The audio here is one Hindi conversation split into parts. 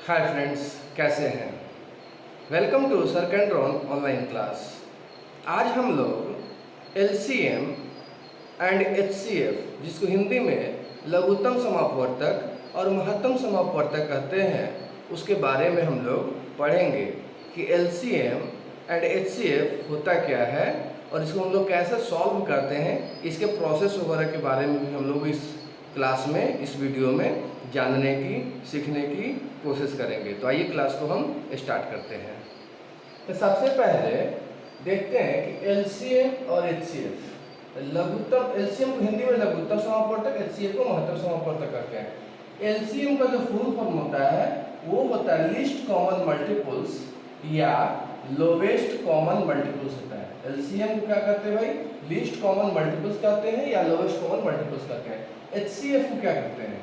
हाय फ्रेंड्स, कैसे हैं। वेलकम टू सर कैंड्रॉन ऑनलाइन क्लास। आज हम लोग एलसीएम एंड एचसीएफ, जिसको हिंदी में लघुत्तम समापवर्तक और महत्तम समापवर्तक कहते हैं, उसके बारे में हम लोग पढ़ेंगे कि एलसीएम एंड एचसीएफ होता क्या है और इसको हम लोग कैसे सॉल्व करते हैं। इसके प्रोसेस वगैरह के बारे में भी हम लोग इस क्लास में, इस वीडियो में जानने की, सीखने की कोशिश करेंगे। तो आइए क्लास को हम स्टार्ट करते हैं। तो सबसे पहले देखते हैं कि एलसीएम और एचसीएफ। लघुत्तम, एलसीएम को हिंदी में लघुत्तम समापवर्तक, एचसीएफ को महत्तम समापवर्तक कहते हैं। एलसीएम का जो फुल फॉर्म होता है वो होता है लीस्ट कॉमन मल्टीपल्स या लोवेस्ट कॉमन मल्टीपल्स होता है। एलसीएम को क्या कहते हैं भाई? लीस्ट कॉमन मल्टीपल्स कहते हैं या लोवेस्ट कॉमन मल्टीपल्स कहते हैं। एचसीएफ को क्या कहते हैं?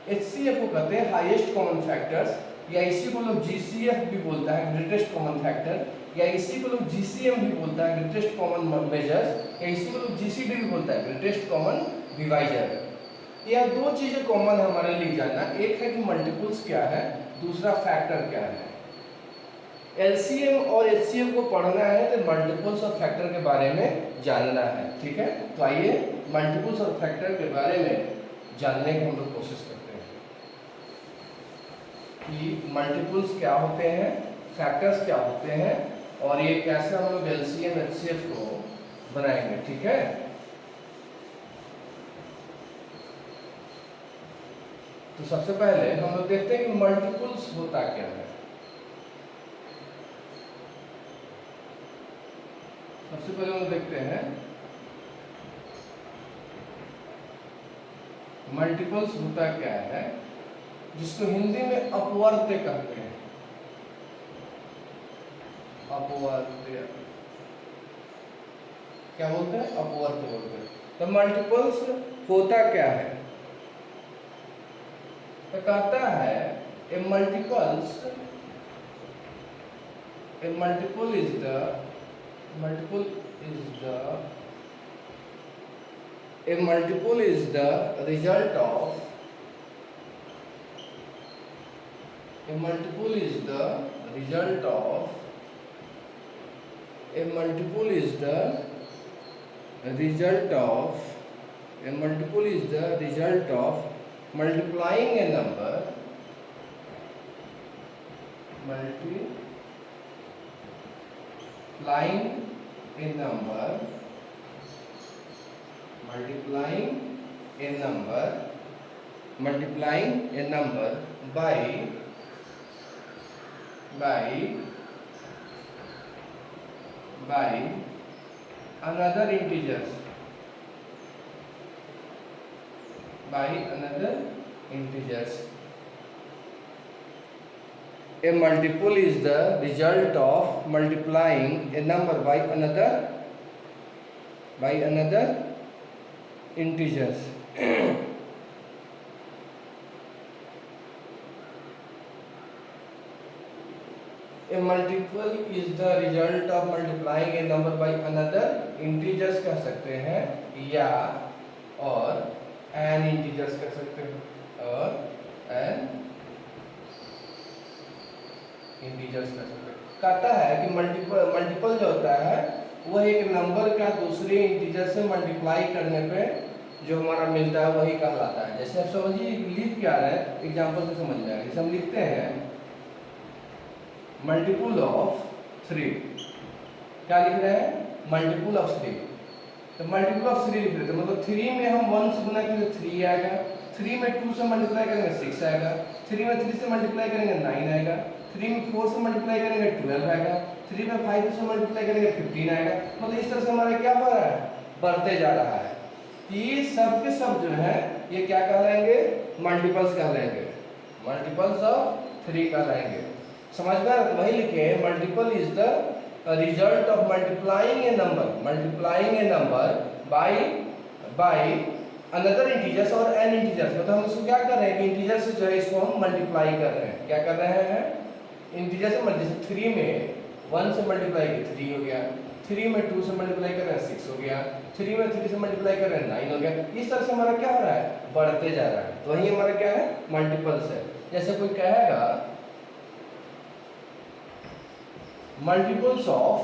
एचसीएफ को कहते हैं हाईएस्ट कॉमन फैक्टर्स, या इसी को लोग जीसीएफ भी बोलता है, ग्रेटेस्ट कॉमन फैक्टर, या इसी को लोग जीसीएम भी बोलता है, ग्रेटेस्ट कॉमन मेजर्स, या इसी को लोग जीसीडी भी बोलता है, ग्रेटेस्ट कॉमन डिवाइजर। यह दो चीजें कॉमन है हमारे लिए जानना। एक है कि मल्टीपल्स क्या है, दूसरा फैक्टर क्या है। एलसीएम और एचसीएफ को पढ़ना है तो मल्टीपल्स और फैक्टर के बारे में जानना है, ठीक है। तो आइए मल्टीपल्स और फैक्टर के बारे में जानने की हम लोग कोशिश करते हैं कि मल्टीपल्स क्या होते हैं, फैक्टर्स क्या होते हैं और ये कैसे हम लोग एलसीएम एचसीएफ को बनाएंगे, ठीक है। तो सबसे पहले हम लोग देखते हैं कि मल्टीपल्स होता क्या है। सबसे पहले हम लोग देखते हैं मल्टीपल्स होता क्या है, जिसको हिंदी में अपवर्त्य कहते हैं। अपवर्त्य क्या बोलते हैं? अपवर्त्य बोलते हैं। तो मल्टीपल्स होता क्या है? तो कहता है a multiple is the a multiple is the result of a multiple is the result of a multiple is the result of a multiple is the result of multiplying a number multiplying a number by another integers A multiple is the result of multiplying a number by another integers. A multiple is the result of multiplying a number by another integers कह सकते हैं, या और n integers कह सकते हैं, और n इंटीजर्स कर सकते हैं। कहता है कि मल्टीपल जो होता है वह एक नंबर का दूसरे इंटीजर से मल्टीप्लाई करने पे जो हमारा मिलता है वही कहलाता है। जैसे आप समझिए लिख क्या रहा है, एग्जांपल से समझ जाएंगे। जैसे हम लिखते हैं मल्टीपल ऑफ 3, क्या लिख रहे हैं? Multiple of 3। तो मल्टीपल ऑफ 3 लिख रहे थे, मतलब 3 में हम 1 से गुना करेंगे 3 आएगा, 3 में 2 से मल्टीप्लाई करेंगे 6 आएगा, 3 में 3 से मल्टीप्लाई करेंगे 9 आएगा, 3 में 4 से मल्टीप्लाई करेंगे 12 आएगा, 3 में 5 से मल्टीप्लाई करेंगे 15 आएगा। मतलब इस तरह से हमारा क्या हो रहा है? बढ़ते जा रहा है। ये सब के सब जो है ये क्या कहलाएंगे? मल्टीपल्स कहलाएंगे, मल्टीपल्स ऑफ 3 कहलाएंगे। समझ में? तो वही लिखे multiple is the result of multiplying A number by another integers और n इंटीजर्स। मतलब हम इसको क्या कर रहे हैं कि इंटीजर से जो है इसको हम मल्टीप्लाई कर रहे हैं। क्या कर रहे हैं? इंटीजर से मल्टीप्लाई। 3 में 1 से मल्टीप्लाई किया 3 हो गया, 3 में 2 से मल्टीप्लाई कर रहे हैं 6 हो गया, 3 में 3 से मल्टीप्लाई कर रहे हैं 9 हो गया। इस तरह से हमारा क्या हो रहा है? बढ़ते जा रहा है। तो वही हमारा क्या है? मल्टीपल्स है। जैसे कोई कहेगा मल्टीपल्स ऑफ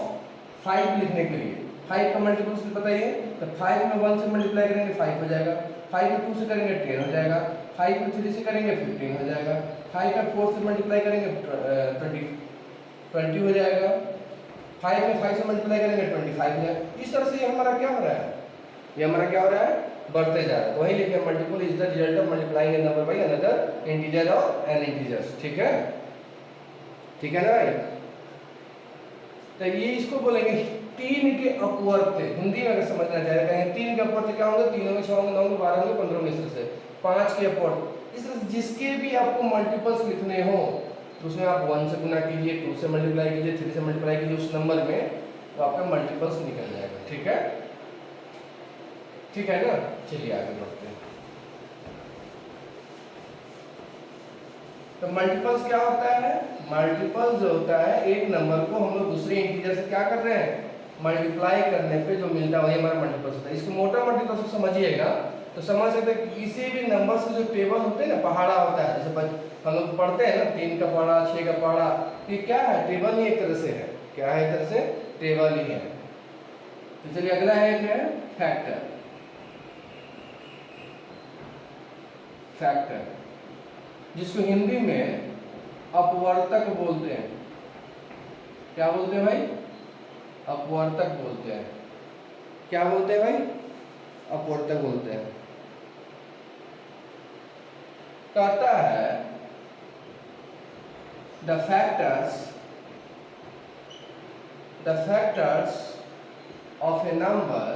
5 लिखने के लिए 5 का मल्टीपल्स बताइए, तो 5 में 1 से मल्टीप्लाई करेंगे 5 हो जाएगा, 5 में 2 से करेंगे 10 हो जाएगा, 5 में 3 से करेंगे 15 हो जाएगा, 5 में 4 से मल्टीप्लाई करेंगे 20 हो जाएगा, 5 में 5 से मल्टीप्लाई करेंगे 25 हो जाएगा। इस तरह से ये हमारा क्या हो रहा है, ये हमारा क्या हो रहा है, बढ़ते जा रहा है। तो वही लिखे multiple is the result of multiplying A number by another integer और एन इंटीजर्स। ठीक है, ठीक है ना भाई। तो ये इसको बोलेंगे 3 के अपवर्त। हिंदी में अगर समझना चाहे कहें 3 के अपवर्त क्या होंगे, 3 होंगे, 6 होंगे, 9 होंगे, 12 होंगे, 15 होंगे, इस तरह से 5 के अपवर्त। इस तरह से जिसके भी आपको मल्टीपल्स लिखने हो तो उसमें आप 1 से गुना कीजिए, 2 से मल्टीप्लाई कीजिए, 3 से मल्टीप्लाई कीजिए उस नंबर में, तो आपका मल्टीपल्स निकल जाएगा। ठीक है, ठीक है ना। चलिए आगे बढ़ते हैं। तो मल्टीपल्स क्या होता है, मल्टीपल्स जो होता है एक नंबर को हम लोग दूसरे इंटीजर से क्या कर रहे हैं, मल्टीप्लाई करने पे जो मिलता है वही हमारा मल्टीपल्स होता है। इसको मोटा मोटी तौर से समझिएगा तो समझ सकते हैं कि किसी भी नंबर से जो टेबल होते हैं ना, पहाड़ा होता है, जैसे हम लोग पढ़ते हैं ना 3 का पहाड़ा, 6 का पहाड़ा, ये क्या है, टेबल ही एक तरह से है। क्या है, एक तरह से टेबल ही है। तो चलिए अगला है क्या है, फैक्टर। फैक्टर जिसको हिंदी में अपवर्तक बोलते हैं। क्या बोलते हैं भाई, अपवर्तक बोलते हैं। क्या बोलते हैं भाई, अपवर्तक बोलते हैं। कहता है the factors of a number,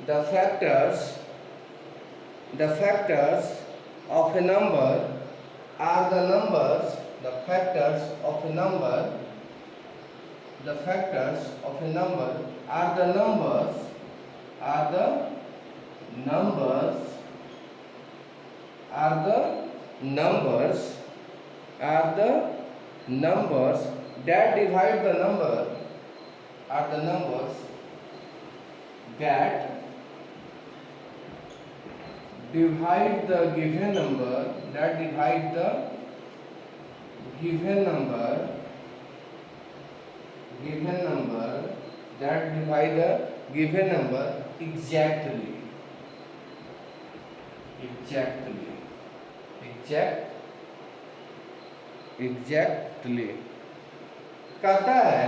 the factors of a number are the numbers, the factors of a number are the numbers that divide the number, are the numbers that divide the given number, that divide the given number exactly, कहता है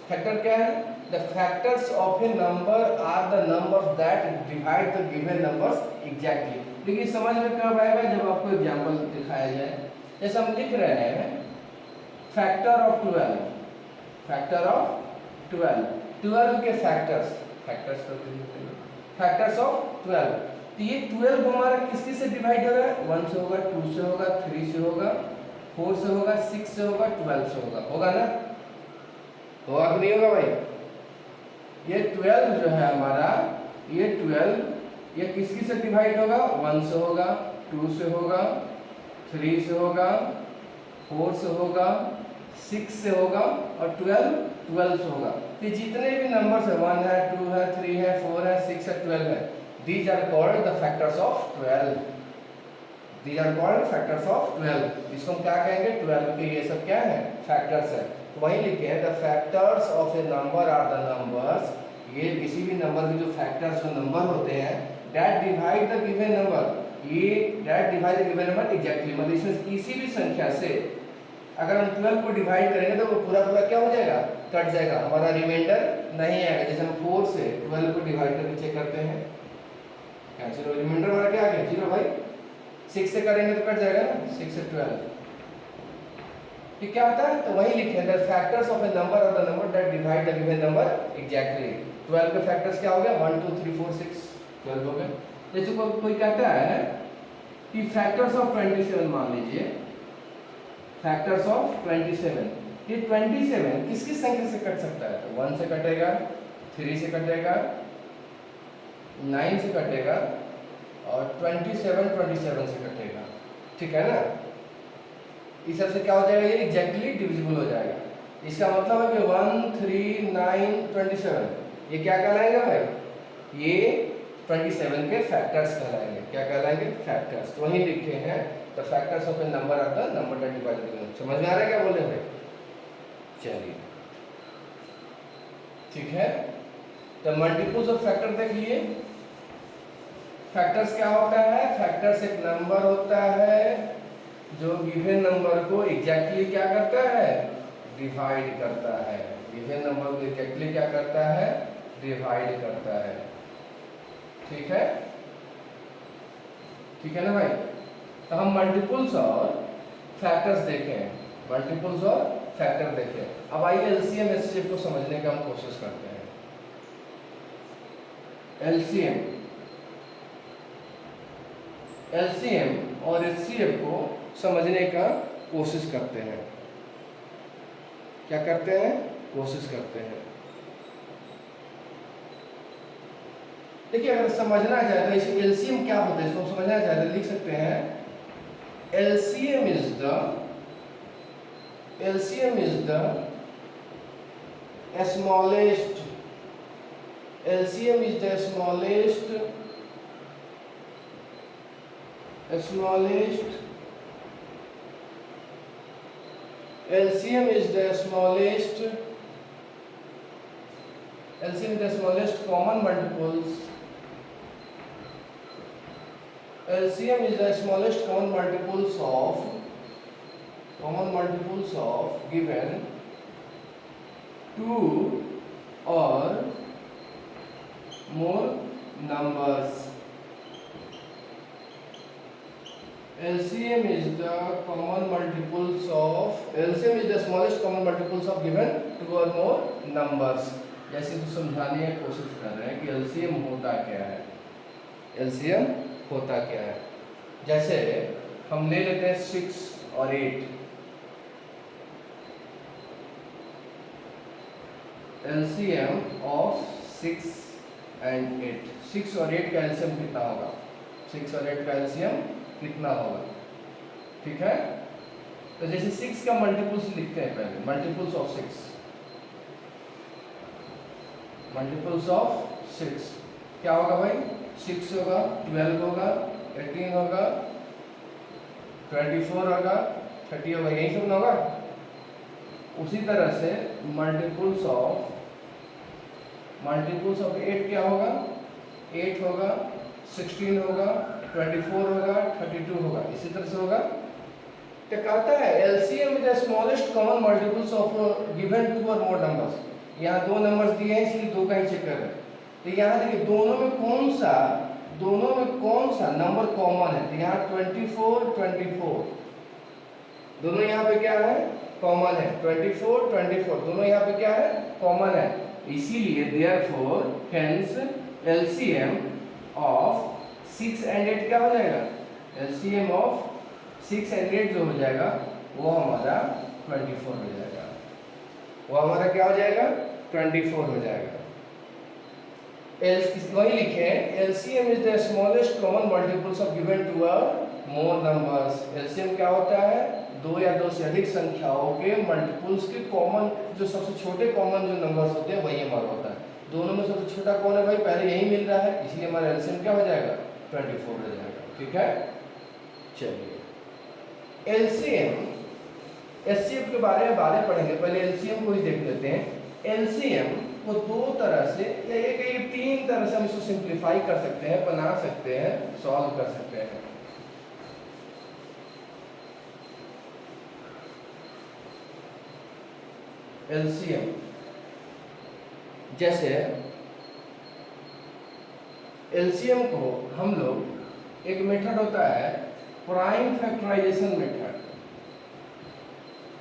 फैक्टर क्या है, the factors of a number are the numbers that divide the given numbers exactly। देखिए समझ में कब आएगा, जब आपको एग्जाम्पल दिखाया जाए। जैसे हम लिख रहे हैं फैक्टर ऑफ 12, 12 के फैक्टर्स ऑफ 12। तो ये 12 हमारा किस किस से डिवाइड हो रहा है, 1 से होगा, 2 से होगा, 3 से होगा, 4 से होगा, 6 से होगा, 12 से होगा ना, होगा कि नहीं होगा भाई। ये 12 जो है हमारा, ये 12 ये किस किस से डिवाइड होगा, 1 से होगा, 2 से होगा, 3 से होगा, 4 से होगा, 6 से होगा और 12 से होगा। ये जितने भी नंबर्स है, 1 है, 2 है, 3 है, 4 है, 6 है, 12 है, these are called the factors of 12। These are called factors of 12। इसको हम क्या कहेंगे, 12 के ये सब क्या है, फैक्टर्स है। तो वही लिखे हैं the factors of a number are the numbers, ये किसी भी नंबर के जो फैक्टर्स जो नंबर होते हैं, that divide the given number, ये that divide the given number exactly, मतलब इसमें किसी भी संख्या से अगर हम 12 को डिवाइड करेंगे तो वो पूरा क्या हो जाएगा, कट जाएगा, हमारा रिमाइंडर नहीं आएगा। जैसे हम 4 से 12 को डिवाइड करके चेक करते हैं, कैंसिल हो, रिमाइंडर हमारा क्या आ गया, 0 भाई। 6 से करेंगे तो कट जाएगा ना, 6 से 12, ये क्या होता है। तो वही लिखे the factors of a number और the number that divide the given number exactly. 12 के फैक्टर्स क्या हो गया, 1 2 3 4 6 12 हो गए। जैसे कोई कहता है कि फैक्टर्स ऑफ 27, मान लीजिए फैक्टर्स ऑफ 27, ये 27 किस किस संख्या से कट सकता है, तो 1 से कटेगा, 3 से कटेगा, 9 से कटेगा और 27 से कटेगा, ठीक है ना। इस सबसे क्या हो जाएगा, ये एग्जैक्टली डिविजिबल हो जाएगा। इसका मतलब है कि 1 3 9 27 ये क्या कहलाएगा भाई, ये 27 के फैक्टर्स कहलाएंगे। क्या कहलाएंगे? फैक्टर्स। तो वहीं लिखे हैं the factors of a number of the number 25। समझ में आ रहा है क्या बोले भाई? चलिए ठीक है। तो मल्टीपल्स ऑफ फैक्टर देख लिए। फैक्टर्स क्या होता है? फैक्टर्स एक नंबर होता है जो गिवन नंबर को एग्जैक्टली क्या करता है? डिवाइड करता है। गिवन नंबर को एग्जैक्टली क्या करता है? डिवाइड करता है। ठीक है, ठीक है ना भाई? तो हम मल्टीपल्स और फैक्टर्स देखें, मल्टीपल्स और फैक्टर देखें। अब आइए एलसीएम एचसीएफ को समझने का हम कोशिश करते हैं। एलसीएम और एचसीएफ को समझने का कोशिश करते हैं। क्या करते हैं? कोशिश करते हैं। देखिए, अगर समझना चाहे तो इसे एलसीएम क्या होता है इसको समझना चाहे तो लिख सकते हैं LCM is the smallest LCM is the smallest LCM is the smallest common multiples. LCM is the smallest common multiples of given two or more numbers. LCM is the smallest common multiples of given two or more numbers. जैसे तो समझाने की कोशिश कर रहे हैं कि LCM होता क्या है। LCM होता क्या है? जैसे हम ले लेते हैं 6 और 8। LCM of 6 and 8। 6 और 8 का LCM कितना होगा? 6 और 8 का LCM कितना होगा? ठीक है, तो जैसे 6 का मल्टीपल्स लिखते हैं पहले, मल्टीपल्स ऑफ 6। मल्टीपल्स ऑफ 6 क्या होगा भाई? 6 होगा, 12 होगा, 18 होगा, 24 होगा, 30 होगा, यही सब ना होगा। उसी तरह से मल्टीपल्स ऑफ 8 क्या होगा? 8 होगा, 16 होगा, 24 होगा, 32 होगा, इसी तरह से होगा। तो कहता है LCM is the smallest common multiples of given two or more numbers. यहाँ दो नंबर्स दिए हैं इसलिए दो का ही चेक कर रहे हैं। तो यहाँ देखिए दोनों में कौन सा नंबर कॉमन है? तो यहाँ 24 दोनों यहाँ पे क्या है? कॉमन है। 24 दोनों यहाँ पे क्या है? कॉमन है। इसीलिए therefore hence LCM of 6 and 8 क्या हो जाएगा? LCM ऑफ 6 and 8 जो हो जाएगा वो हमारा 24 हो जाएगा। वो हमारा क्या हो जाएगा? 24 हो जाएगा। वही लिखे LCM is the smallest common multiples of given two or more numbers. LCM क्या होता है? दो या दो से अधिक संख्याओं के मल्टीपल्स के कॉमन, जो सबसे छोटे कॉमन जो नंबर्स होते हैं वही हमारा होता है। दोनों में सबसे छोटा कौन है भाई? पहले यही मिल रहा है, इसलिए हमारा LCM क्या हो जाएगा? 24 हो जाएगा। ठीक है, चलिए LCM HCF के बारे में बातें पढ़ेंगे, पहले LCM को ही देख लेते हैं। LCM को दो तरह से या एक 3 तरह से हम इसको सिंप्लीफाई कर सकते हैं, बना सकते हैं, सॉल्व कर सकते हैं। LCM जैसे LCM को हम लोग, एक मेथड होता है prime factorization method.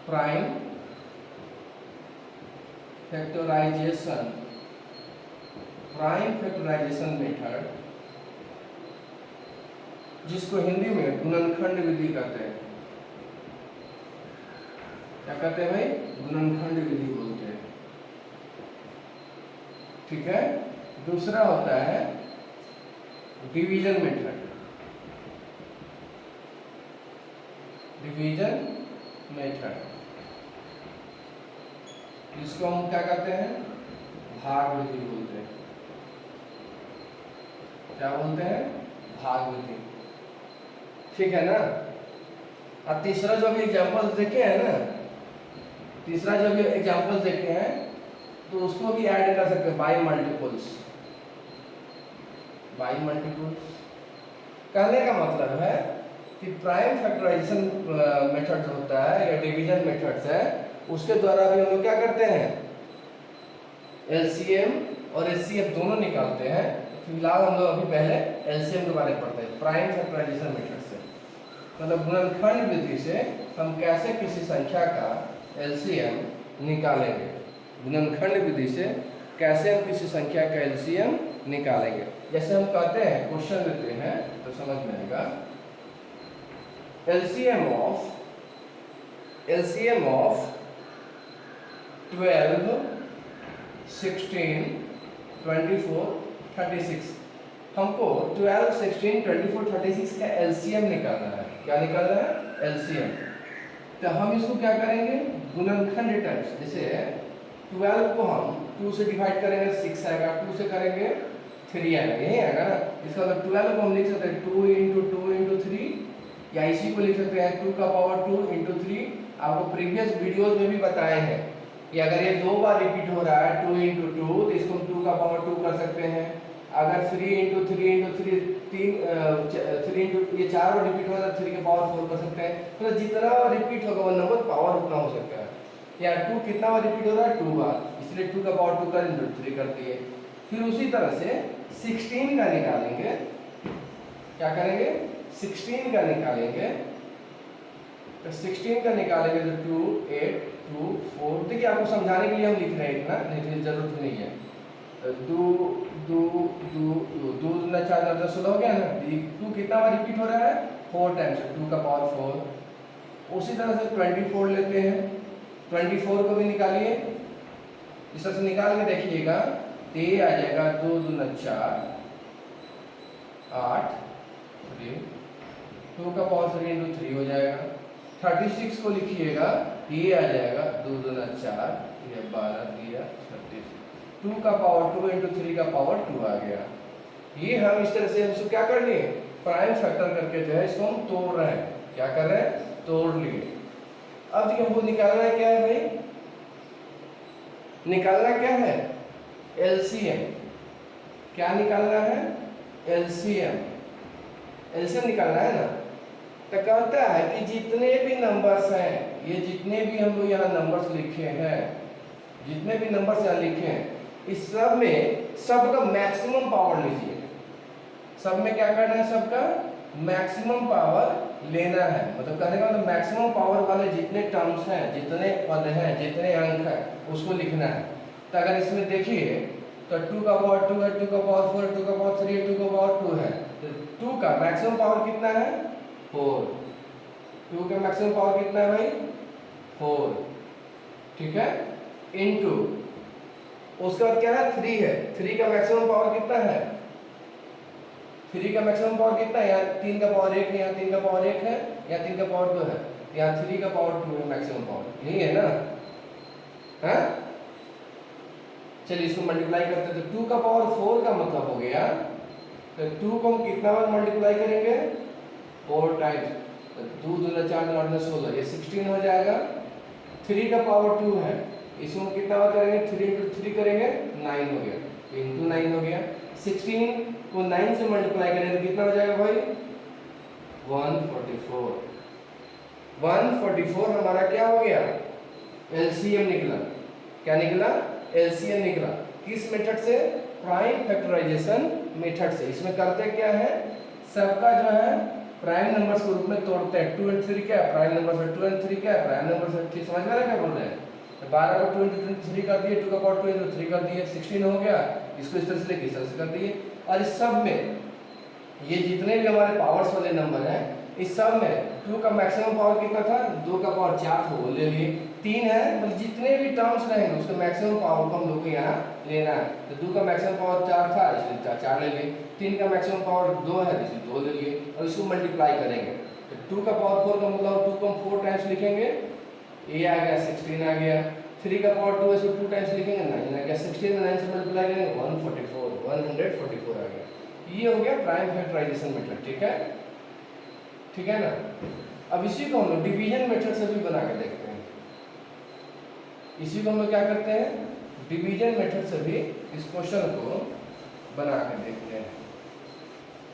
Prime factorization method, जिसको हिंदी में गुणनखंड विधि कहते हैं। क्या कहते हैं भाई? गुणनखंड विधि बोलते हैं। ठीक है, दूसरा होता है डिवीजन मेथड। जिसको हम क्या कहते हैं? भाग विधि बोलते हैं। क्या बोलते हैं, भाग विधि। ठीक है ना। अब तीसरा जो अभी एग्जाम्पल्स देखे हैं ना, तीसरा जो अभी एग्जाम्पल्स देखे हैं तो उसको भी ऐड कर सकते हैं, बाई मल्टीपल्स। बाई मल्टीपल्स कहने का मतलब है कि प्राइम फैक्टराइजेशन मेथड होता है या डिवीजन मेथड्स है, उसके द्वारा भी हम लोग क्या करते हैं, एलसीएम और एचसीएफ दोनों निकालते हैं। फिलहाल हम लोग अभी पहले एलसीएम के बारे में पढ़ते हैं, प्राइम फैक्टराइजेशन मेथड से, मतलब गुणनखंड विधि से हम कैसे किसी संख्या का एलसीएम निकालेंगे। गुणनखंड विधि से कैसे हम किसी संख्या का एलसीएम निकालेंगे। जैसे हम कहते हैं, क्वेश्चन लेते हैं तो समझ में आएगा। एलसीएम ऑफ 12, 16, 24, 36, हमको 12, 16, 24, 36 का एलसीएम निकालना है। क्या निकालना है, एलसीएम। तो हम इसको क्या करेंगे, गुणनखंड टाइप्स। जैसे 12 को हम 2 से डिवाइड करेंगे 6 आएगा, 2 से करेंगे 3 आएगा, यही आएगा ना। इसका मतलब 12 को हम लिख सकते हैं 2 इंटू 2 इंटू 3, या इसी को लिख सकते हैं 2 का पावर 2 इंटू 3। आपको प्रीवियस वीडियोज में भी बताए हैं कि अगर ये 2 बार रिपीट हो रहा है 2 इंटू 2, तो इसको हम 2 का पावर 2 कर सकते हैं। अगर 3 इंटू 3 इंटू 3, 3 इंटू ये 4 बार रिपीट हो रहा है 3 के पावर 4 कर सकते हैं। तो जितना रिपीट होगा वो नंबर पावर उतना हो सकता है। या 2 कितना बार रिपीट हो रहा है, 2 बार, इसलिए 2 का पावर 2 कर इंटू 3 कर दिए। फिर उसी तरह से 16 का निकालेंगे। क्या करेंगे, 16 का निकालेंगे। तो 16 का निकालेंगे तो 2, 8, 2, 4। देखिए आपको समझाने के लिए हम लिख रहे हैं, इतना नहीं जरूरत नहीं है। 2 2 2 2 2 4 10 16 हो गया ना। 2 कितना बार रिपीट हो रहा है, 4 टाइम्स, 2 का पावर 4। उसी तरह से 24 लेते हैं, 24 को भी निकालिए। इस तरह से निकाल के देखिएगा तो ये आ जाएगा 2 दूना 4, 8, 3, 2 का पावर 3 इंटू 3 हो जाएगा। 36 को लिखिएगा, ये आ जाएगा 2 दूना 4, ये 12, 13, 36, 2 का पावर 2 इंटू 3 का पावर 2 आ गया। ये हम इस तरह से इसको क्या कर लिए, प्राइम फैक्टर करके जो है इसको हम तोड़ रहे हैं। क्या कर रहे हैं, तोड़ लिए। अब देखिए हमको निकालना क्या है भाई, निकालना क्या है, एलसीएम। क्या निकालना है, एलसीएम। एलसीएम निकालना है ना। तो कहता है कि जितने भी नंबर्स हैं, ये जितने भी हम लोग यहाँ नंबर्स लिखे हैं, जितने भी नंबर्स यहाँ लिखे हैं, इस सब में सबका मैक्सिमम पावर लीजिए। सब में क्या करना है, सबका मैक्सिमम पावर लेना है। मतलब कहने का मतलब मैक्सिमम पावर वाले जितने टर्म्स हैं, जितने पद हैं, जितने अंक हैं, उसको लिखना है। तो अगर इसमें देखिए तो 2 का पावर 2 है, 2 का पावर 4 है, 2 का पावर 3 है, 2 का पावर 2 है। तो 2 का मैक्सिमम पावर कितना है, 4। 2 का मैक्सिमम पावर कितना है भाई, 4। ठीक है, इनटू उसके बाद क्या है, 3 है। 3 का मैक्सिमम पावर कितना है, 3 का मैक्सिमम पावर कितना है, यहाँ 3 का पावर 1 है, यहाँ 3 का पावर 1 है, यहाँ 3 का पावर 2 है, यहाँ 3 का पावर 2 है मैक्सिमम पावर, यही है ना। हाँ चलिए इसको मल्टीप्लाई करते हैं। तो 2 का पावर 4 का मतलब हो गया, तो 2 को हम कितना बार मल्टीप्लाई करेंगे, 4 टाइम्स। तो 2 दूना 4 दूना 8 16, ये 16 हो जाएगा। 3 का पावर 2 है, इसमें कितना बार करेंगे, 3 इंटू 3 करेंगे, 9 हो गया, इंटू 9 हो गया। 16 को 9 से मल्टीप्लाई करेंगे तो कितना हो जाएगा भाई, 144। 144 हमारा क्या हो गया, एलसीएम निकला। क्या निकला, एलसीएम निकला। किस मेथड से, प्राइम फैक्टराइजेशन मेथड से। इसमें करते क्या है, सबका जो है प्राइम नंबर्स के रूप में तोड़ते हैं। 2 and 3 क्या है, प्राइम नंबर है। 2 and 3 क्या है, प्राइम नंबर है। ठीक समझ में आ रहा है क्या बोल रहे हैं। 12 को 2 into 3 कर दिए, 2 का पावर 2 into 3 कर दिए, 16 हो गया। इसको इस तरह से लेके इस तरह से कर दिए। और इस सब में ये जितने भी हमारे पावर्स वाले नंबर हैं, इस सब में 2 का मैक्सिमम पावर कितना था, 2 का पावर 4 था, वो ले लिए। 3 है, मतलब जितने भी टर्म्स रहेंगे उसका मैक्सिमम पावर को हम लोग को यहाँ लेना है। तो 2 का मैक्सिमम पावर 4 था, इसलिए 4 ले लिए। 3 का मैक्सिमम पावर 2 है, इसलिए 2 ले लिए। और इसको मल्टीप्लाई करेंगे तो 2 का पावर 4 का मतलब 2 को हम 4 टाइम्स लिखेंगे, ये आ गया 16 आ गया। 3 का पावर 2 है, इसको 2 टाइम्स लिखेंगे, 9 आ गया। 16 में 9 से मल्टीप्लाई करेंगे, 144 आ गया। ये हो गया प्राइम फैक्टराइजेशन मेथड, ठीक है ना। अब इसी को हम लोग डिवीजन मेथड से भी बना के देखते हैं। इसी को हम लोग क्या करते हैं, डिवीजन मेथड से भी इस क्वेश्चन को बना के देखते हैं।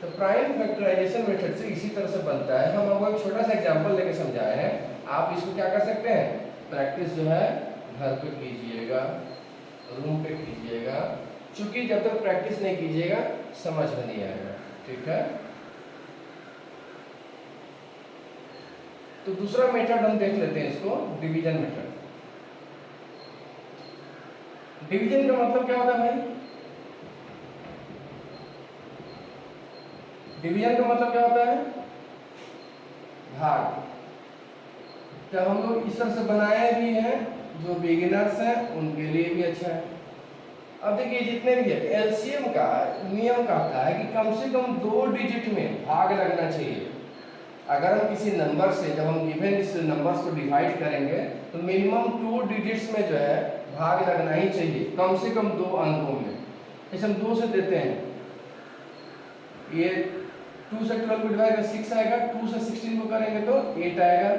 तो प्राइम फैक्टराइजेशन मेथड से इसी तरह से बनता है। हम आपको एक छोटा सा एग्जांपल लेके समझाए हैं। आप इसको क्या कर सकते हैं, प्रैक्टिस जो है घर पे कीजिएगा, रूम पे कीजिएगा, क्योंकि जब तक प्रैक्टिस नहीं कीजिएगा समझ में नहीं आएगा, ठीक है। तो दूसरा मेथड हम देख लेते हैं, इसको डिवीजन मेथड। डिवीजन का मतलब क्या होता है भाई? डिवीजन का मतलब क्या होता है? भाग। तो हम लोग इस तरह से बनाए भी हैं, जो बिगिनर्स हैं उनके लिए भी अच्छा है। अब देखिए जितने भी है, एलसीएम का नियम कहता है कि कम से कम 2 डिजिट में भाग लगना चाहिए। अगर हम किसी नंबर से, जब हम गिवन इस नंबर्स को डिवाइड करेंगे, तो मिनिमम 2 डिजिट्स में जो है भाग लगना ही चाहिए, कम से कम 2 अंकों में। जैसे हम 2 से देते हैं, ये 2 से 12 को डिवाइड कर 6 आएगा, 2 से 16 को करेंगे तो 8 आएगा,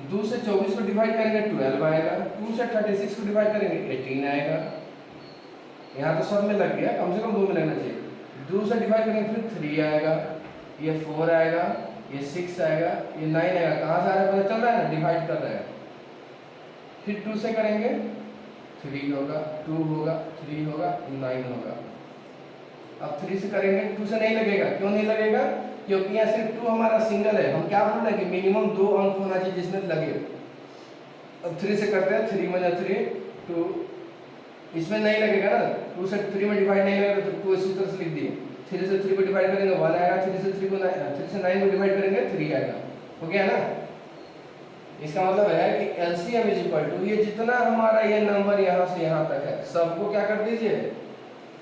2 से 24 को डिवाइड करेंगे 12 आएगा, 2 से 36 को डिवाइड करेंगे 18 आएगा। यहाँ तो सब में लग गया, कम से कम 2 में लगना चाहिए। 2 से डिवाइड करेंगे फिर 3 आएगा, ये 4 आएगा, ये 6 आएगा, ये 9 आएगा। कहाँ से आ रहा है पता चल रहा है ना, डिवाइड कर रहे हैं। फिर 2 से करेंगे 3 होगा, 2 होगा, 3 होगा, 9 होगा। अब 3 से करेंगे, 2 से नहीं लगेगा। क्यों नहीं लगेगा? क्योंकि यहाँ सिर्फ 2 हमारा सिंगल है। हम क्या बोल रहे हैं कि मिनिमम 2 अंक होना चाहिए जिसमें लगे। अब 3 से करते हैं, 3 में 3 2, इसमें नहीं लगेगा ना, 2 से 3 में डिवाइड नहीं लगेगा तो 2 इसी तरह से लिख दिए। 3 से 3 को डिवाइड करेंगे 1 आएगा, 3 से 3 को 9 को डिवाइड करेंगे 3 आएगा। हो गया ना। इसका मतलब है कि एलसीएम इज इक्वल टू, ये जितना हमारा ये नंबर यहाँ से यहाँ तक है सबको क्या कर दीजिए,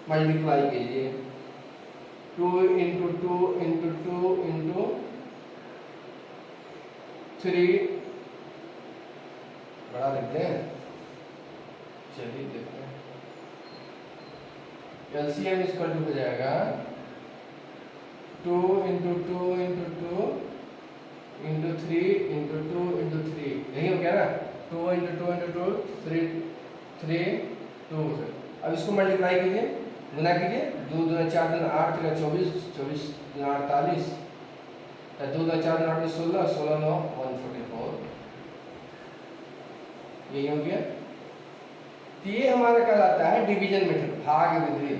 मल्टीप्लाई कीजिए। 2 इंटू 2 इंटू 2 इंटू 3, बड़ा लिखते हैं, चलिए देखते हैं। एलसीएम इज इक्वल टू हो जाएगा 2 into 2 into 2 into 3 into 2 into 3, यही हो गया ना। 2 इंटू 2 इंटू 2 3 2। अब इसको मल्टीप्लाई कीजिए, गुना कीजिए। 2 दूना 4 दूना 8, 3 24, 24 दूना 48, 2 दूना 4 दूना 8 16, 16 9 144, यही हो गया। तो ये हमारा कहलाता है डिवीजन मेथड, भाग विधि।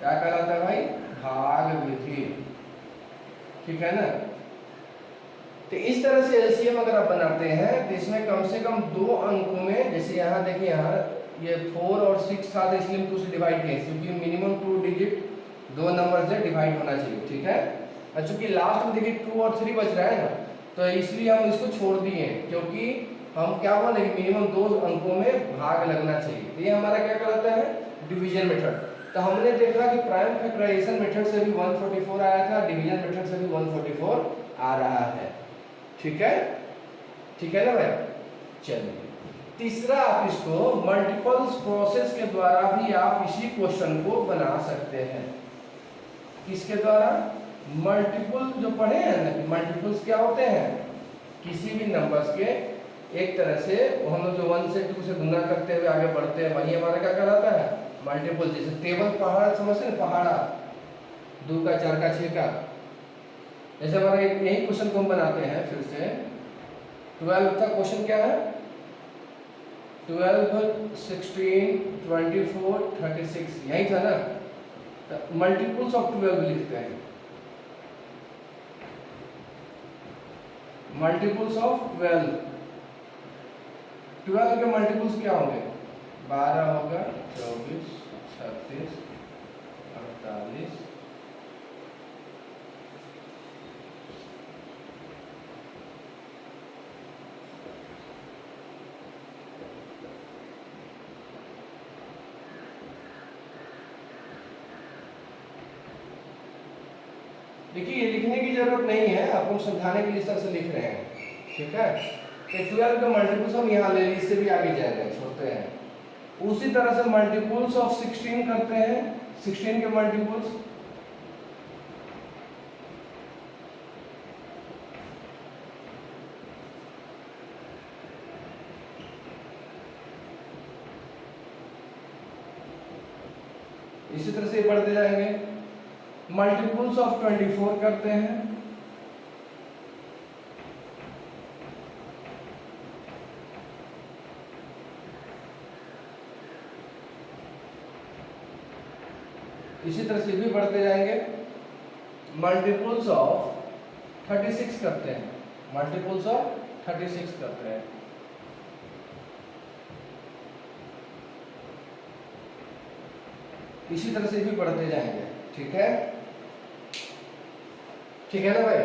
क्या कहलाता है भाई? भाग विधि, ठीक है ना। तो इस तरह से एलसीएम अगर आप बनाते हैं तो इसमें कम से कम 2 अंकों में, जैसे यहाँ देखिए, यहाँ ये 4 और 6 था तो इसलिए 2 से डिवाइड किए, क्योंकि मिनिमम 2 डिजिट 2 नंबर से डिवाइड होना चाहिए, ठीक है। और चूंकि लास्ट में देखिए 2 और 3 बच रहा है ना, तो इसलिए हम इसको छोड़ दिए, क्योंकि हम क्या बोले कि मिनिमम 2 अंकों में भाग लगना चाहिए। तो ये हमारा क्या कहलाता है? Division method. तो हमने देखा कि प्राइम फैक्टराइजेशन मेथड से भी 144 आया था, डिवीजन मेथड से भी 144 आ रहा है, ठीक है ना भाई। चलिए तीसरा, आप इसको मल्टीपल्स प्रोसेस के द्वारा भी आप इसी क्वेश्चन को बना सकते हैं। किसके द्वारा? मल्टीपल जो पढ़े हैं ना, मल्टीपल्स क्या होते हैं? किसी भी नंबर्स के एक तरह से हम लोग जो 1 से 2 से गुना करते हुए आगे बढ़ते हैं, वही हमारा क्या कहलाता है? मल्टीपल। जैसे टेबल पहाड़ा समझते हैं, पहाड़ा 2 का 4 का 6 का, जैसे हमारा यही क्वेश्चन को हम बनाते हैं फिर से। 12 का क्वेश्चन क्या है? 12 16 24 36, यही था ना। तो मल्टीपल्स ऑफ 12 लिखते हैं, मल्टीपल्स ऑफ 12 के मल्टीपल्स क्या होंगे? 12 होगा, 24 36 48, देखिए ये लिखने की जरूरत नहीं है, आपको समझाने के लिए इस तरह से लिख रहे हैं, ठीक है। 12 का मल्टीपल्स हम यहाँ ले लीजिए, इससे भी आगे जाएंगे, छोड़ते हैं। उसी तरह से मल्टीपल्स ऑफ 16 करते हैं, 16 के मल्टीपल्स, इसी तरह से बढ़ते जाएंगे। मल्टीपल्स ऑफ 24 करते हैं, इसी तरह से भी बढ़ते जाएंगे। मल्टीपल्स ऑफ 36 करते हैं, मल्टीपल्स ऑफ 36 करते हैं। इसी तरह से भी बढ़ते जाएंगे। ठीक है, ठीक है ना भाई।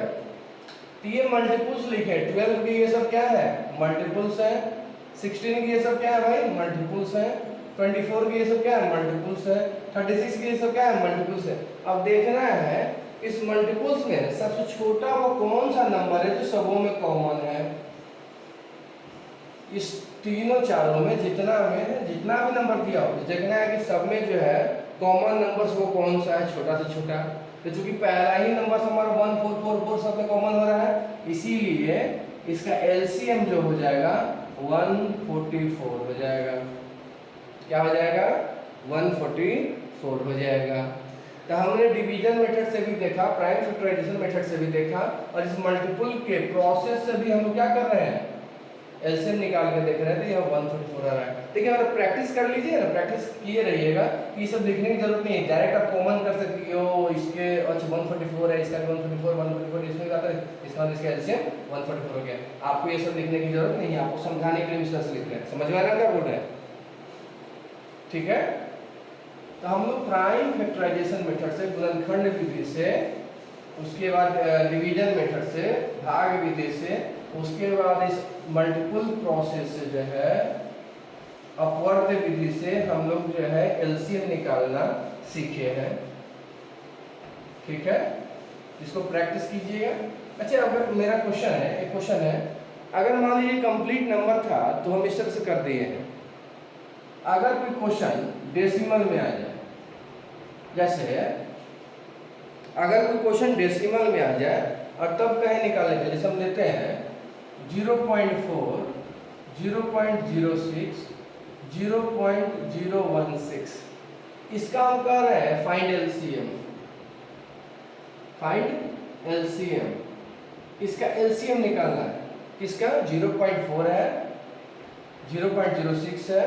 तो ये मल्टीपल्स लिखे, 12 के ये सब क्या है, मल्टीपल्स है। 16 के ये सब क्या है भाई, मल्टीपल्स है। 24 के ये सब क्या है, मल्टीपल्स है। 36 के ये सब क्या है, मल्टीपल्स है। अब देखना है इस मल्टीपल्स में सबसे छोटा वो कौन सा नंबर है जो सबों में कॉमन है। इस तीनों चारों में जितना भी नंबर दिया हो, देखना है कि सब में जो है कॉमन नंबर्स वो कौन सा है, छोटा से छोटा। तो चूंकि पहला ही नंबर हमारा 1444 सब में कॉमन हो रहा है, इसीलिए इसका एलसीएम जो हो जाएगा 144 हो जाएगा। क्या हो जाएगा, 144 हो जाएगा। तो हमने डिवीजन मेथड से भी देखा, प्राइम फैक्टराइजेशन मेथड से भी देखा, और इस मल्टीपल के प्रोसेस से भी हम लोग क्या कर रहे हैं, एलसीएम निकाल के देख रहे थे। यह 144 आ रहा है। देखिए अगर प्रैक्टिस कर लीजिए ना, प्रैक्टिस किए रहिएगा, ये सब लिखने की जरूरत नहीं है, डायरेक्ट आप कॉमन कर सकते हो। इसके अच्छा 144 है, इसका भी 144 इसमें आता है, इसका बाद इसका एलसीएम 144 हो गया। आपको ये सब लिखने की जरूरत नहीं है, आपको समझाने के लिए इस तरह से लिख रहे हैं। समझ में आ रहा है क्या बोल रहे हैं, ठीक है। तो हम लोग प्राइम फैक्टराइजेशन मेथड से, गुणनखंड विधि से, उसके बाद डिवीजन मेथड से, भाग विधि से, उसके बाद इस मल्टीपल प्रोसेस से जो है अपवर्त विधि से हम लोग जो है एलसीएम निकालना सीखे हैं। ठीक है, इसको प्रैक्टिस कीजिएगा। अच्छा, अगर मेरा क्वेश्चन है, एक क्वेश्चन है, अगर मान लीजिए कंप्लीट नंबर था तो हम इस तरह से कर दिए हैं। अगर कोई क्वेश्चन डेसिमल में आ जाए, जैसे अगर कोई क्वेश्चन डेसिमल में आ जाए और तब कहे निकालने के, जैसे हम लेते हैं 0.4, 0.06, 0.016, इसका हम कह रहे हैं फाइंड एलसीएम, फाइंड एलसीएम। इसका एलसीएम निकालना है, किसका, 0.4 है, 0.06 है,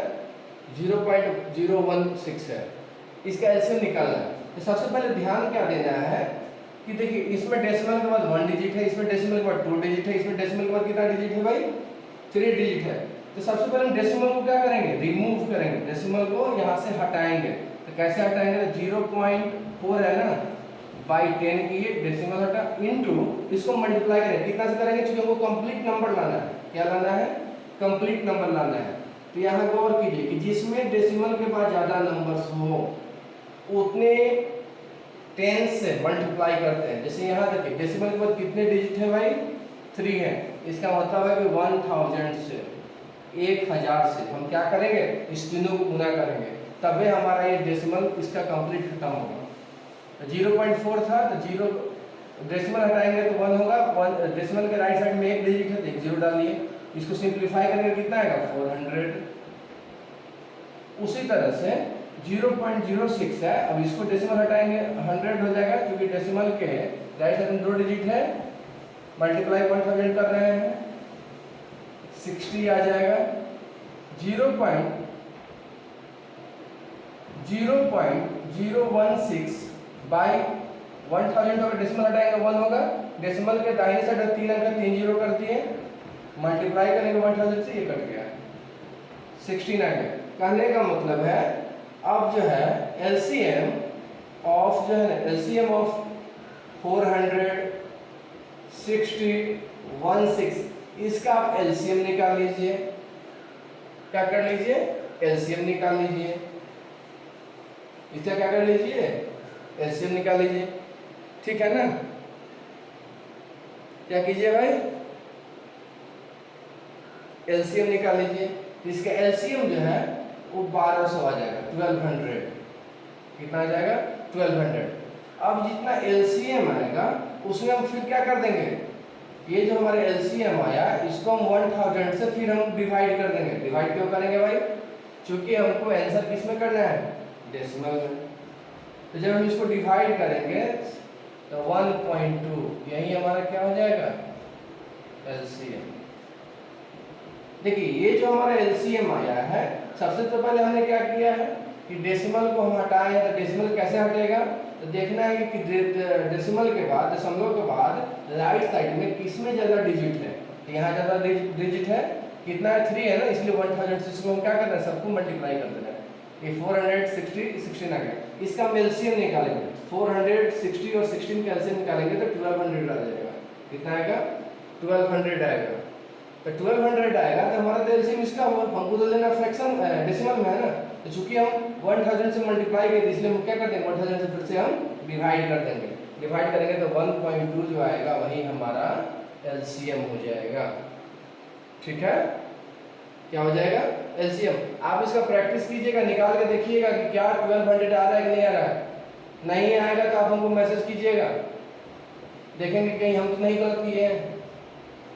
0.016 है, इसका एलसीएम निकालना है। तो सबसे पहले ध्यान क्या देना है कि देखिए इसमें डेसिमल के बाद 1 डिजिट है, इसमें डेसिमल के बाद 2 डिजिट है, इसमें डेसिमल के बाद कितना डिजिट है भाई, 3 डिजिट है। तो सबसे पहले हम डेसिमल को क्या करेंगे, रिमूव करेंगे, डेसिमल को यहाँ से हटाएंगे। तो कैसे हटाएंगे, 0.4 है ना, बाई 10 की ये डेसिमल हटा, इनटू इसको मल्टीप्लाई करेंगे, कितना से करेंगे, क्योंकि हमको कंप्लीट नंबर लाना है। क्या लाना है, कंप्लीट नंबर लाना है। तो यहाँ गौर कीजिए कि जिसमें डेसिमल के बाद ज्यादा नंबर्स हो उतने 10 से मल्टीप्लाई करते हैं। जैसे यहाँ देखिए डेसिमल के बाद कितने डिजिट है भाई, 3 है, इसका मतलब है कि 1000 से, 1000 से हम क्या करेंगे, इस तीनों को गुना करेंगे, तभी हमारा ये डेसिमल इसका कंप्लीट खत्म होगा। 0.4 था तो 0 डेसिमल हटाएंगे तो 1 होगा, 1 डेसिमल के राइट साइड में एक डिजिट है तो एक 0 डालिए, इसको सिंप्लीफाई करेंगे कितना आएगा, 400। उसी तरह से 0.06 है, अब इसको डेसिमल हटाएंगे 100 हो जाएगा, क्योंकि डेसिमल के राइट साइड में 2 डिजिट है, मल्टीप्लाई 1000 कर रहे हैं, 60 आ जाएगा। 0.016 बाई 1000 होगा, डेसिमल हटाएंगे 1 होगा, डेसिमल के दाहिने साइड 3 अंक 3 जीरो कर दिए, मल्टीप्लाई करेंगे 1000 से, ये कट गया, 16 आ गया। कहने का मतलब है अब जो है एलसीएम ऑफ जो है एलसीएम ऑफ 460, 16, इसका आप एलसीएम निकाल लीजिए। क्या कर लीजिए, एलसीएम निकाल लीजिए, इसका क्या कर लीजिए, एलसीएम निकाल लीजिए। ठीक है ना, क्या कीजिए भाई, एलसीएम निकाल लीजिए। इसका एलसीएम जो है वो 1200 आ जाएगा, 1200। कितना आ जाएगा 1200। अब जितना एलसीएम आएगा उसमें हम फिर क्या कर देंगे, ये जो हमारे एलसीएम आया इसको हम 1000 से फिर हम डिवाइड कर देंगे। डिवाइड क्यों करेंगे भाई, क्योंकि हमको आंसर किस में करना है, डेसिमल में। तो जब हम इसको डिवाइड करेंगे तो 1.2 यही हमारा क्या हो जाएगा एलसीएम। देखिए ये जो हमारा एलसीएम आया है, सबसे तो पहले हमने क्या किया है कि डेसिमल को हम हटाएं। तो डेसिमल कैसे हटेगा, तो देखना है कि डेसिमल के बाद, दशमलव के बाद राइट साइड में किस में ज़्यादा डिजिट है। तो यहाँ ज़्यादा डिजिट है, कितना है 3 है ना, इसलिए 1000 से इसको हम क्या करना है, सबको मल्टीप्लाई कर देना है। ये 460 आ गया, इसका हम एलसीएम निकालेंगे। 460 और 16 का एलसीएम निकालेंगे तो 1200 आ जाएगा। कितना आएगा 1200 आएगा। तो 1200 आएगा तो हमारा तो एलसीएम इसका हमको तो लेना फ्रैक्शन डेसिमल में है ना। तो चूंकि हम 1000 से मल्टीप्लाई किए इसलिए हम क्या कर देंगे 1000 से फिर से हम डिवाइड कर देंगे। डिवाइड करेंगे तो 1.2 जो आएगा वही हमारा एलसीएम हो जाएगा। ठीक है, क्या हो जाएगा एलसीएम। आप इसका प्रैक्टिस कीजिएगा, निकाल के देखिएगा कि क्या 1200 आ रहा है कि नहीं आ रहा है। नहीं आएगा तो आप हमको मैसेज कीजिएगा, देखेंगे कहीं हम तो नहीं गलत किए हैं।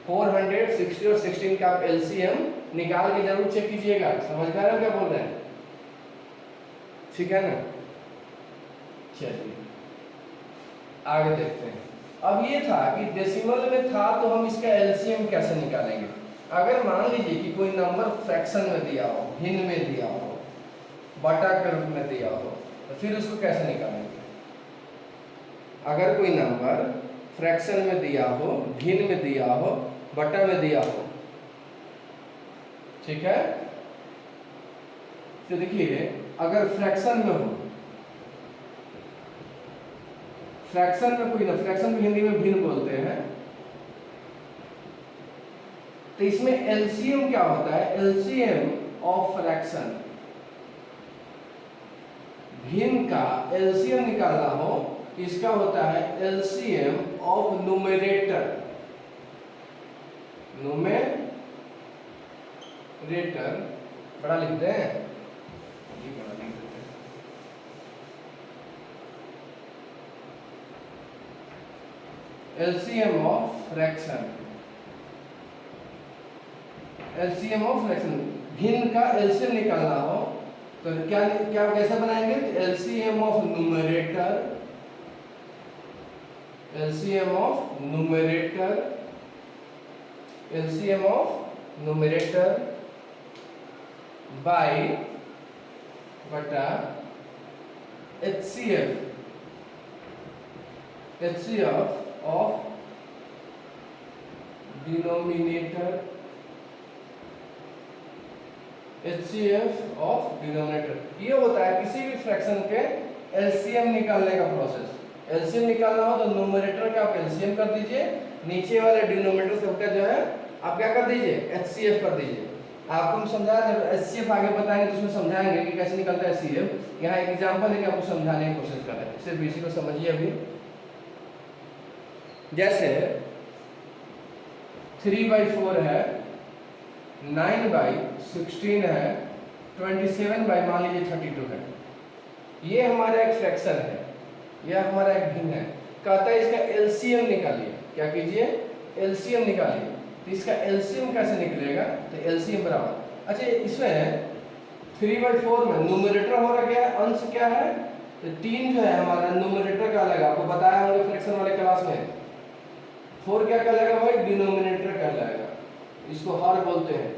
460 और 16 का आप एलसीएम निकाल के जरूर चेक कीजिएगा। समझ में आ रहा है क्या बोल रहे हैं, ठीक है ना। चलिए आगे देखते हैं। अब ये था कि डेसिमल में था तो हम इसका एलसीएम कैसे निकालेंगे। अगर मान लीजिए कि कोई नंबर फ्रैक्शन में दिया हो, भिन्न में दिया हो, बटा के रूप में दिया हो, तो फिर उसको कैसे निकालेंगे। अगर कोई नंबर फ्रैक्शन में दिया हो, भिन्न में दिया हो, बटा में दिया हो, ठीक है। तो देखिए अगर फ्रैक्शन में हो, फ्रैक्शन में कोई ना, फ्रैक्शन में हिंदी में भिन्न बोलते हैं, तो इसमें एलसीएम क्या होता है, एलसीएम ऑफ फ्रैक्शन, भिन्न का एलसीएम निकालना हो इसका होता है एलसीएम ऑफ न्यूमरेटर। न्यूमरेटर बड़ा लिखते हैं, बड़ा लिख देते हैं। LCM of fraction, LCM of fraction, भिन्न का एलसीएम निकालना हो तो क्या क्या कैसे बनाएंगे, LCM of numerator, LCM of numerator, LCM of numerator by बटा HCF, HCF of denominator, HCF of denominator. ये होता है किसी भी फ्रैक्शन के एलसीएम निकालने का प्रोसेस। एलसीएम निकालना हो तो न्यूमरेटर का आप एलसीएम कर दीजिए, नीचे वाले डिनोमिनेटर सबका जो है आप क्या कर दीजिए एचसीएफ कर दीजिए। आपको हम समझा, जब एचसीएफ आगे बताएंगे तो उसमें समझाएंगे कि कैसे निकलता है एचसीएफ। यहाँ एक एग्जांपल लेके आपको समझाने की कोशिश कर रहे हैं, सिर्फ इसी को समझिए अभी। जैसे 3/4 है, 9/16 है, 27 मान लीजिए 32 है। ये हमारा एक फ्रैक्शन है, यह हमारा एक भिन्न है। कहता है इसका एलसीएम निकालिए, क्या कीजिए एलसीएम निकालिए। तो इसका एलसीएम कैसे निकलेगा, तो एलसीएम बराबर, अच्छा इसमें 3/4 में न्यूमरेटर हो रहा क्या है, अंश क्या है, तो 3 जो है हमारा न्यूमरेटर का अलग, आपको बताया होंगे फ्रैक्शन वाले क्लास में। 4 क्या कहलाएगा भाई, डिनोमिनेटर कहलाएगा, इसको हर बोलते हैं।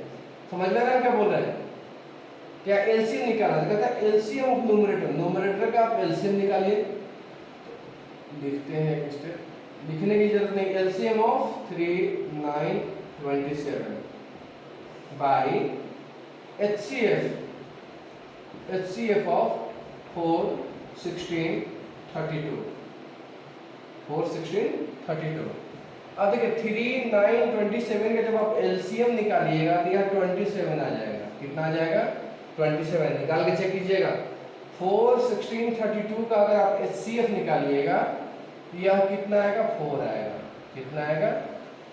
समझ में आ रहा है क्या बोल रहे हैं, क्या एलसीएम निकालना है, कहता है एलसीएम ऑफ न्यूमरेटर, न्यूमरेटर का आप एलसीएम निकालिए। लिखते हैं एक स्टेप, लिखने की जरूरत नहीं, LCM of 3, 9, 27 by HCF, HCF of 4, 16, 32, 4, 16, 32। अब देखिए 3, 9, 27 का जब आप एलसीएम निकालिएगा तो यह 27 आ जाएगा। कितना आ जाएगा 27, निकाल के चेक कीजिएगा। 4, 16, 32 का अगर आप एचसीएफ निकालिएगा तो यह कितना आएगा 4 आएगा। कितना आएगा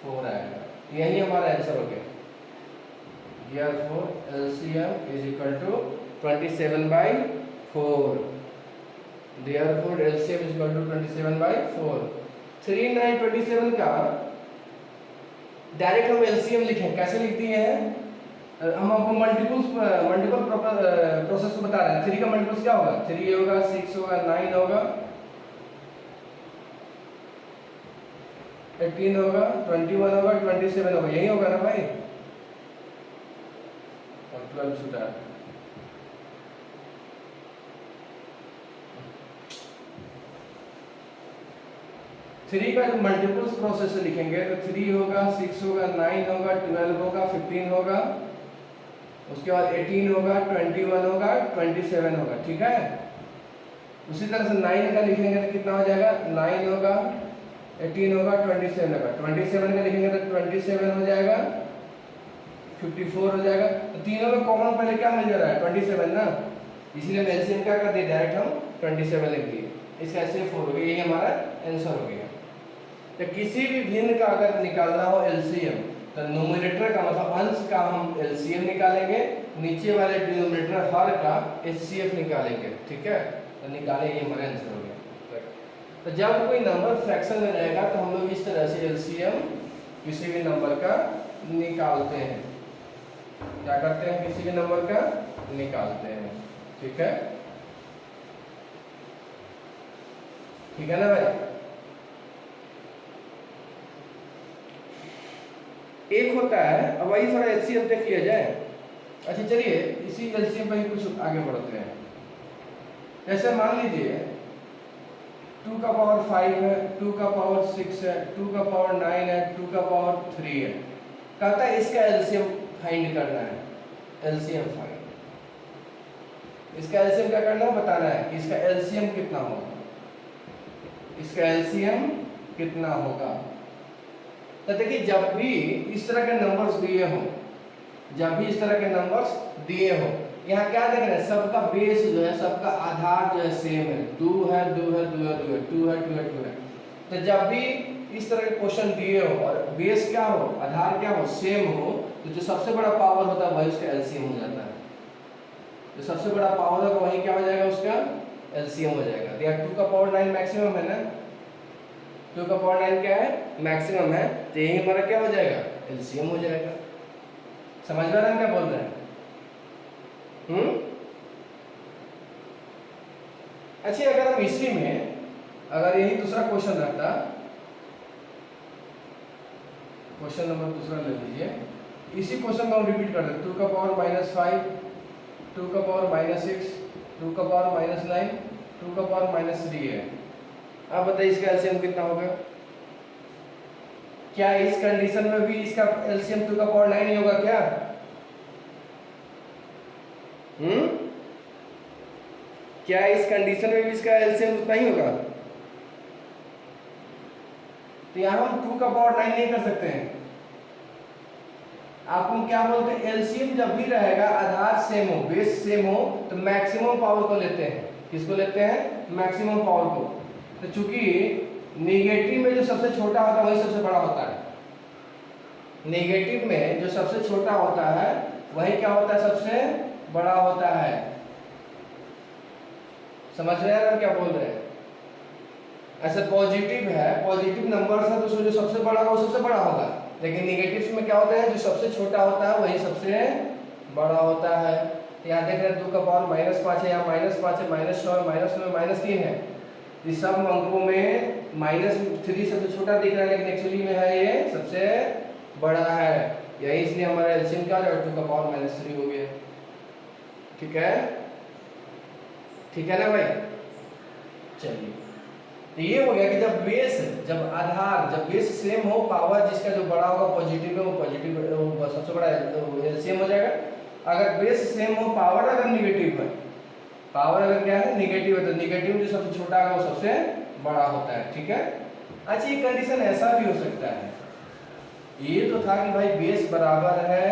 4 आएगा। यही हमारा आंसर हो गया। Therefore LCM is equal to 27/4। Therefore LCM is equal to 27/4। 3, 9, 27 का डायरेक्ट हम एलसीएम लिखें, कैसे लिख दिए हैं? हम आपको मल्टीपल प्रोसेस को बता रहे हैं। 3 का मल्टीपल्स क्या होगा? 3 होगा, 6 होगा, 9 होगा, 18 होगा, 21 होगा, 27 होगा, यही होगा ना भाई? और 12 छूटा। थ्री का जो मल्टीपल्स प्रोसेस से लिखेंगे तो 3 होगा, 6 होगा, 9 होगा, 12 होगा, 15 होगा, उसके बाद 18 होगा, 21 होगा, 27 होगा, ठीक है। उसी तरह से 9 का लिखेंगे तो कितना हो जाएगा? 9 होगा, 18 होगा, 27 होगा। 27 का लिखेंगे तो 27 हो जाएगा, 54 हो जाएगा। तो तीनों में कॉमन पहले क्या मिल जा रहा है? 27 ना, इसलिए हम एलसीएम क्या कर दिए? डायरेक्ट हम 27 लिख दिए। इसका एलसीएम 4 हो गया, यही हमारा आंसर हो गया। तो किसी भी भिन्न का अगर निकालना हो एलसीएम तो न्यूमरेटर का मतलब अंश का हम एलसीएम निकालेंगे, नीचे वाले डिनोमिनेटर हर का एचसीएफ निकालेंगे, ठीक है। तो निकाले, ये हमारा आंसर हो गया। तो जब कोई नंबर फ्रैक्शन में रहेगा तो हम लोग इस तरह से एलसीएम किसी भी नंबर का निकालते हैं। क्या करते हैं? किसी भी नंबर का निकालते हैं, ठीक है। ठीक है ना भाई? एक होता है, अब वही थोड़ा एलसीएम देख लिया जाए। अच्छा चलिए इसी एलसीएम पर ही कुछ आगे बढ़ते हैं। जैसे मान लीजिए 2 का पावर 5 है, 2 का पावर 6 है, 2 का पावर 9 है, 2 का पावर 3 है। कहता है इसका एलसीएम फाइंड करना है, एलसीएम फाइंड। इसका एलसीएम क्या करना है? बताना है कि इसका एलसीएम कितना होगा, इसका एलसीएम कितना होगा। तो देखिए जब भी इस तरह के नंबर्स दिए हो, जब भी इस तरह के नंबर्स दिए हो, यहाँ क्या देख रहे हैं? सबका बेस जो है, सबका आधार जो है सेम है, 2 है, 2 है, 2 है, 2 है, 2 है, 2 है, 2 है। तो जब भी इस तरह के क्वेश्चन दिए हो और बेस क्या हो, आधार क्या हो, सेम हो, तो जो सबसे बड़ा पावर होता है वही उसका एलसीएम हो जाता है। जो सबसे बड़ा पावर होगा वही क्या हो जाएगा? उसका एलसीएम हो जाएगा। तो यहाँ 2 का पावर 9 मैक्सिमम है ना, 2 का पावर 9 क्या है? मैक्सिमम है। तो यही हमारा क्या हो जाएगा? एलसीएम हो जाएगा। समझ में आ रहा है क्या बोल रहे हैं? अच्छा अगर हम इसी में अगर यही दूसरा क्वेश्चन रहता, क्वेश्चन नंबर दूसरा ले लीजिए, इसी क्वेश्चन को हम रिपीट कर दें। 2 का पावर -5, 2 का पावर -6, 2 का पावर -9, 2 का पावर -3 है। आप बताइए इसका एलसीएम कितना होगा? क्या इस कंडीशन में भी इसका एलसीएम 2 का पावर 9 ही होगा क्या? क्या इस कंडीशन में भी इसका एलसीएम उतना ही होगा? तो यहां हम 2 का पावर 9 नहीं कर सकते हैं। आप हम क्या बोलते हैं? एलसीएम जब भी रहेगा आधार सेम हो, बेस सेम हो, तो मैक्सिमम पावर को लेते हैं। किसको लेते हैं? मैक्सिमम पावर को। तो चूंकि नेगेटिव में जो सबसे छोटा होता है वही सबसे बड़ा होता है। नेगेटिव में जो सबसे छोटा होता है वही क्या होता है? सबसे बड़ा होता है। समझ रहे हैं हम क्या बोल रहे हैं? ऐसा पॉजिटिव है, पॉजिटिव नंबर है तो उसमें जो सबसे बड़ा होगा वो सबसे बड़ा होगा, लेकिन नेगेटिव में क्या होता है? जो सबसे छोटा होता है वही सबसे बड़ा होता है। यहाँ देख रहे हैं 2 का पावर -5 है, यहाँ -5 है, -9 है, -9 है, -3 है। इस सब अंकों में -3 सबसे छोटा दिख रहा है, लेकिन एक्चुअली में है ये सबसे बड़ा है। यही इसलिए हमारा एलसीएम क्या है? 2 का पावर -3 हो गया। ठीक है, ठीक है ना भाई? चलिए तो ये हो गया कि जब बेस, जब आधार, जब बेस सेम हो, पावर जिसका जो बड़ा होगा पॉजिटिव है वो पॉजिटिव, वो सबसे बड़ा एलसीएम हो जाएगा। अगर बेस सेम हो, पावर अगर निगेटिव है, पावर अगर क्या है? निगेटिव है, तो निगेटिव जो सबसे छोटा है वो सबसे बड़ा होता है। ठीक है। अच्छा ये कंडीशन ऐसा भी हो सकता है, ये तो था कि भाई बेस बराबर है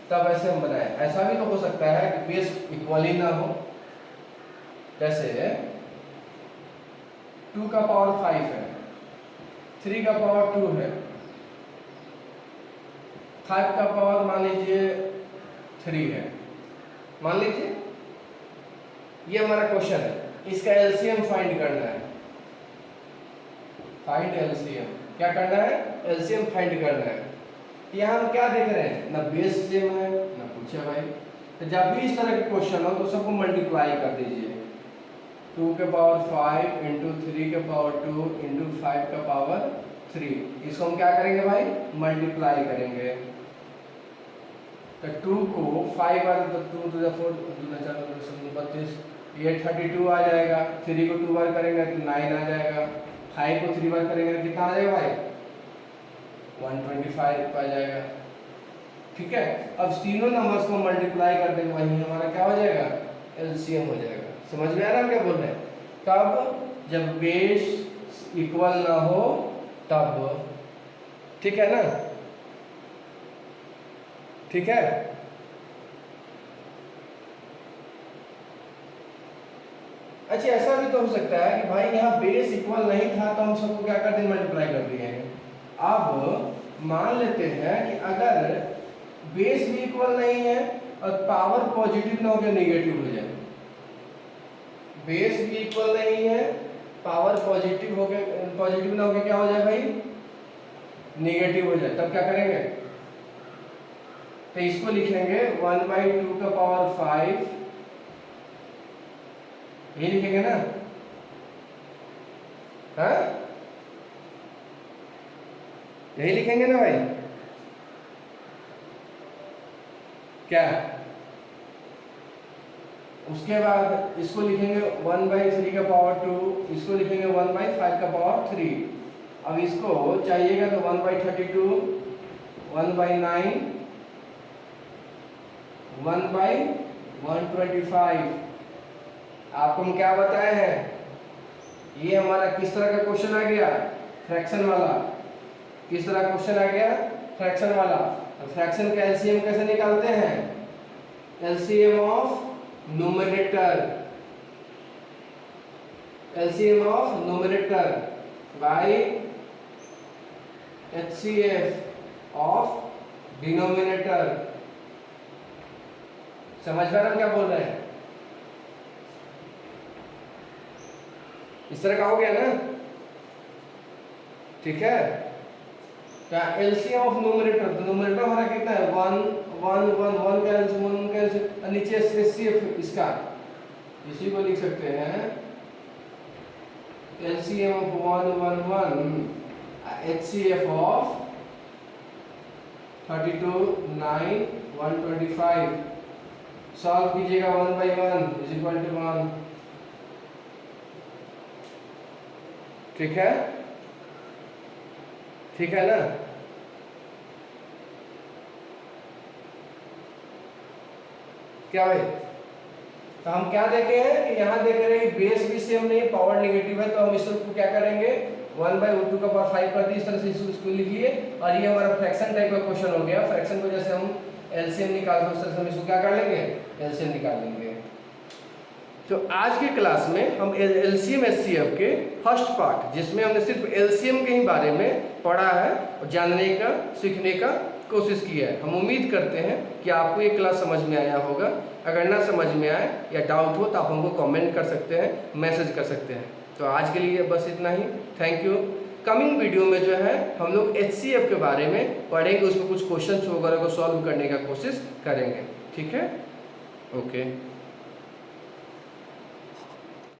तब ऐसे हम बनाए, ऐसा भी तो हो सकता है कि बेस इक्वली ना हो। जैसे 2 का पावर 5 है, 3 का पावर 2 है, 5 का पावर मान लीजिए 3 है, मान लीजिए ये हमारा क्वेश्चन है। इसका एलसीएम फाइंड करना है। फाइंड एलसीएम, क्या करना है? एलसीएम फाइंड करना है। यहाँ हम क्या देख रहे हैं, ना बेस सेम है ना कुछ है भाई। तो जब भी इस तरह के क्वेश्चन हो तो सबको मल्टीप्लाई कर दीजिए। 2 के पावर 5 इंटू 3 के पावर 2 इंटू 5 का पावर 3, इसको हम क्या करेंगे भाई? मल्टीप्लाई करेंगे। तो 2 को 5 बार, तो 2 to the 4 32, ये 32 आ जाएगा। 3 को 2 बार करेंगे तो 9 आ जाएगा। 5 को 3 बार करेंगे तो कितना आ जाएगा भाई? 125 आ जाएगा। ठीक है, अब तीनों नंबर्स को मल्टीप्लाई कर देंगे, वही हमारा क्या हो जाएगा? एलसीएम हो जाएगा। समझ में आ रहा है क्या बोल रहे हैं? कब? जब बेस इक्वल ना हो तब। ठीक है ना? ठीक है। अच्छा, ऐसा भी तो हो सकता है कि भाई यहाँ बेस इक्वल नहीं था तो हम सबको क्या कर दें? मल्टीप्लाई कर दिए हैं। अब मान लेते हैं कि अगर बेस भी इक्वल नहीं है और पावर पॉजिटिव ना हो के नेगेटिव हो जाए। बेस भी इक्वल नहीं है, पावर पॉजिटिव हो के, पॉजिटिव ना हो के क्या हो जाए भाई? नेगेटिव हो जाए, तब क्या करेंगे? तो इसको लिखेंगे 1/2 का पावर 5, ये लिखेंगे ना? हाँ, यही लिखेंगे ना भाई? क्या? उसके बाद इसको लिखेंगे 1/3 का पावर 2, इसको लिखेंगे 1/5 का पावर 3। अब इसको चाहिएगा तो 1/32, 1/9, 1/125। आपको हम क्या बताए हैं? ये हमारा किस तरह का क्वेश्चन आ गया? फ्रैक्शन वाला। किस तरह क्वेश्चन आ गया? फ्रैक्शन वाला। फ्रैक्शन का एलसीएम कैसे निकालते हैं? LCM of numerator, LCM of numerator bye HCF of denominator. समझ पा रहे हम क्या बोल रहे हैं? इस तरह का हो गया ना? ठीक है। क्या एलसीएम ऑफ न्यूमरेटर? तो न्यूमरेटर हमारा कितना है? 1 कैंसिल, नीचे एचसीएफ इसका, इसी को लिख सकते हैं LCM of 1 HCF of 32 9 125। Solve कीजिएगा 1/1 इज इक्वल टू 1। ठीक है? ठीक है ना? क्या भाई? तो हम क्या देखे हैं कि यहाँ देख रहे हैं बेस भी सेम नहीं, पावर नेगेटिव है, तो हम इसको क्या करेंगे? 1/2 का पावर 5 कर दी, इस तरह से इसको लिख लिए। और ये हमारा फ्रैक्शन टाइप का क्वेश्चन हो गया। फ्रैक्शन को जैसे हम एलसीएम निकालते हैं उस तरह से हम इसको क्या कर लेंगे? एलसीएम निकाल लेंगे। तो आज की क्लास में हम एलसीएम एचसीएफ के फर्स्ट पार्ट, जिसमें हमने सिर्फ एलसीएम के ही बारे में पढ़ा है और जानने का, सीखने का कोशिश की है। हम उम्मीद करते हैं कि आपको ये क्लास समझ में आया होगा। अगर ना समझ में आए या डाउट हो तो आप हमको कमेंट कर सकते हैं, मैसेज कर सकते हैं। तो आज के लिए बस इतना ही। Thank you. कमिंग वीडियो में जो है हम लोग एचसीएफ के बारे में पढ़ेंगे, उसमें कुछ क्वेश्चंस वगैरह को सॉल्व करने का कोशिश करेंगे। ठीक है? ओके।